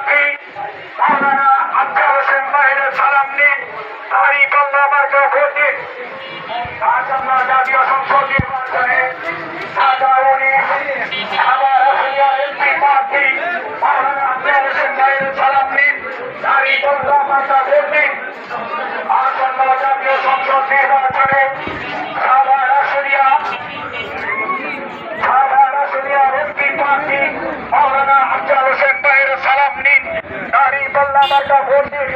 প্রার্থী মাওলানা আফজাল হোসেন মাহিরের সালাম নিন, দাঁড়ি পাল্লা মার্কা ভোট দিন। আসন্ন জাতীয় সংসদ নির্বাচনে এমপি প্রার্থী মাওলানা আফজাল হোসেন মাহিরের সালাম নিন, দাঁড়ি পাল্লা মার্কা ভোট দিন। আসন্ন জাতীয় সংসদ নির্বাচনে এমপি প্রার্থী মাওলানা আফজাল হোসেন মাহিরের সালাম নিন, দাঁড়ি পাল্লা মার্কা ভোট দিন।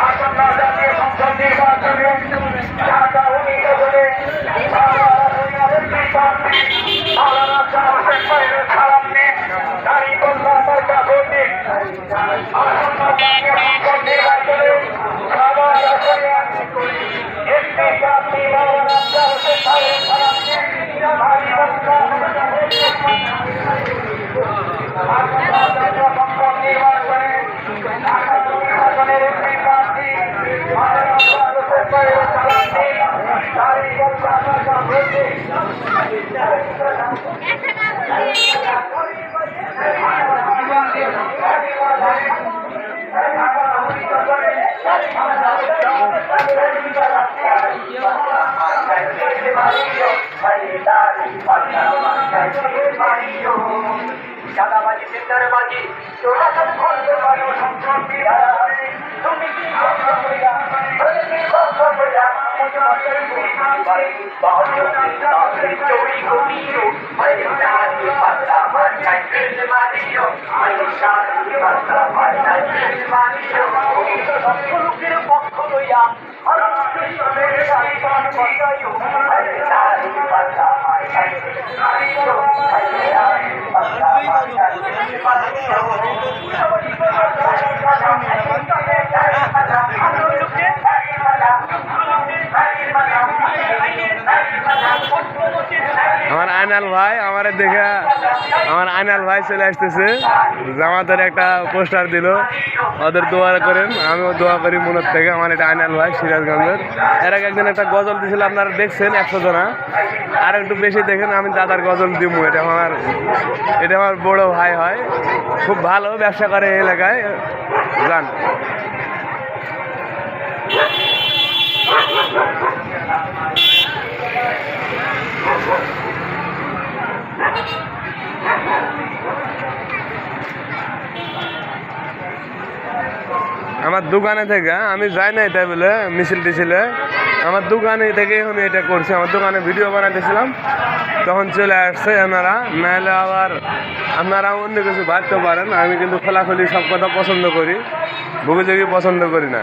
আসন্ন জাতীয় সংসদ নির্বাচনে ঢাকা 19 আসনে এমপি প্রার্থী মাওলানা আফজাল হোসেন মাহিরের সালাম নিন, দাঁড়ি পাল্লা মার্কা ভোট দিন। আসন্ন জাতীয় সংসদ নির্বাচনে এমপি প্রার্থী মাওলানা আফজাল হোসেন মাহিরের সালাম নিন, দাঁড়ি পাল্লা মার্কা ভোট দিন। চাঁদাবাজি সেন্টারবাজি চোরাচার করতে পারো সম্পত্তি তুমি কি চৌরি করিও লোকের পক্ষ লইয়া আমার আইনাল ভাই আমারে দেখে আমার আইনাল ভাই চলে আসতেছে, জামাতের একটা পোস্টার দিল, ওদের দোয়া করেন, আমিও দোয়া করি মনের থেকে। আমার এটা আইনাল ভাই সিরাজগঞ্জের। এর আগে একদিন একটা গজল দিয়েছিল, আপনারা দেখছেন 100 জনা, আর একটু বেশি দেখেন আমি দাদার গজল দিব। এটা আমার বড় ভাই হয়, খুব ভালো ব্যবসা করে এই এলাকায়, জান। আমার দোকানে থেকে আমি যাই না এটা বলে মিছিল টিছিলে, আমার দোকানে থেকে আমি এটা করছি। আমার দোকানে ভিডিও বানাতেছিলাম, তখন চলে আসছে আপনারা, নাহলে আবার আপনারা অন্য কিছু ভাবতে পারেন। আমি কিন্তু খোলাখুলি সব কথা পছন্দ করি, বুঝি পছন্দ করি না।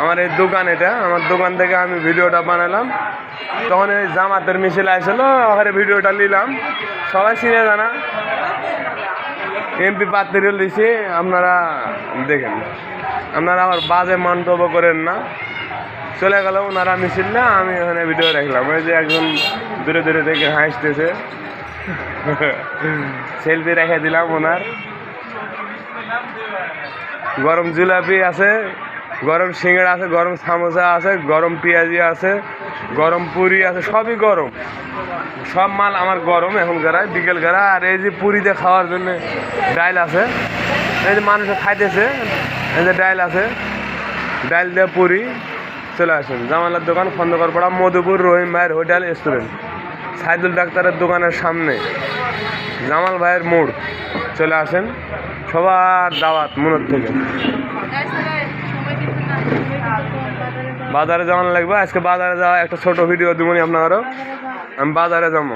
আমার এই দোকান, এটা আমার দোকান থেকে আমি ভিডিওটা বানালাম, তখন এই জামাতের মিছিল আসলো, ওখানে ভিডিওটা নিলাম। সবাই চিনে জানা এমপি প্রার্থী দিছি, আপনারা দেখেন, আপনারা আবার বাজে মন্তব্য করেন না। চলে গেল ওনারা মিছিল না, আমি ওখানে ভিডিও রাখলাম। ওই যে একজন দূরে দূরে থেকে হাসতেছে, সেলফি রেখে দিলাম ওনার। গরম জিলাপি আছে, গরম সিঙ্গাড়া আছে, গরম সামোসা আছে, গরম পেঁয়াজি আছে, গরম পুরি আছে, সবই গরম। সব মাল আমার গরম এখন গাড়ায়, বিকেল গাড়া। আর এই যে পুরিতে খাওয়ার জন্য ডাইল আছে, এই যে মানুষে খাইতেছে, এই যে ডাইল আছে, ডাইল দিয়ে পুরি। চলে আসেন জামালার দোকান, খন্দকারপাড়া, মধুপুর, রহিম ভাইয়ের হোটেল রেস্টুরেন্ট, সাইদুল ডাক্তারের দোকানের সামনে, জামাল ভাইয়ের মোড়। চলে আসেন, সবার দাওয়াত মনের থেকে। বাজারে যাওয়ানো লাগবে, আজকে বাজারে যাওয়া একটা ছোট ভিডিও দেবনি আপনারও। আমি বাজারে যাবো।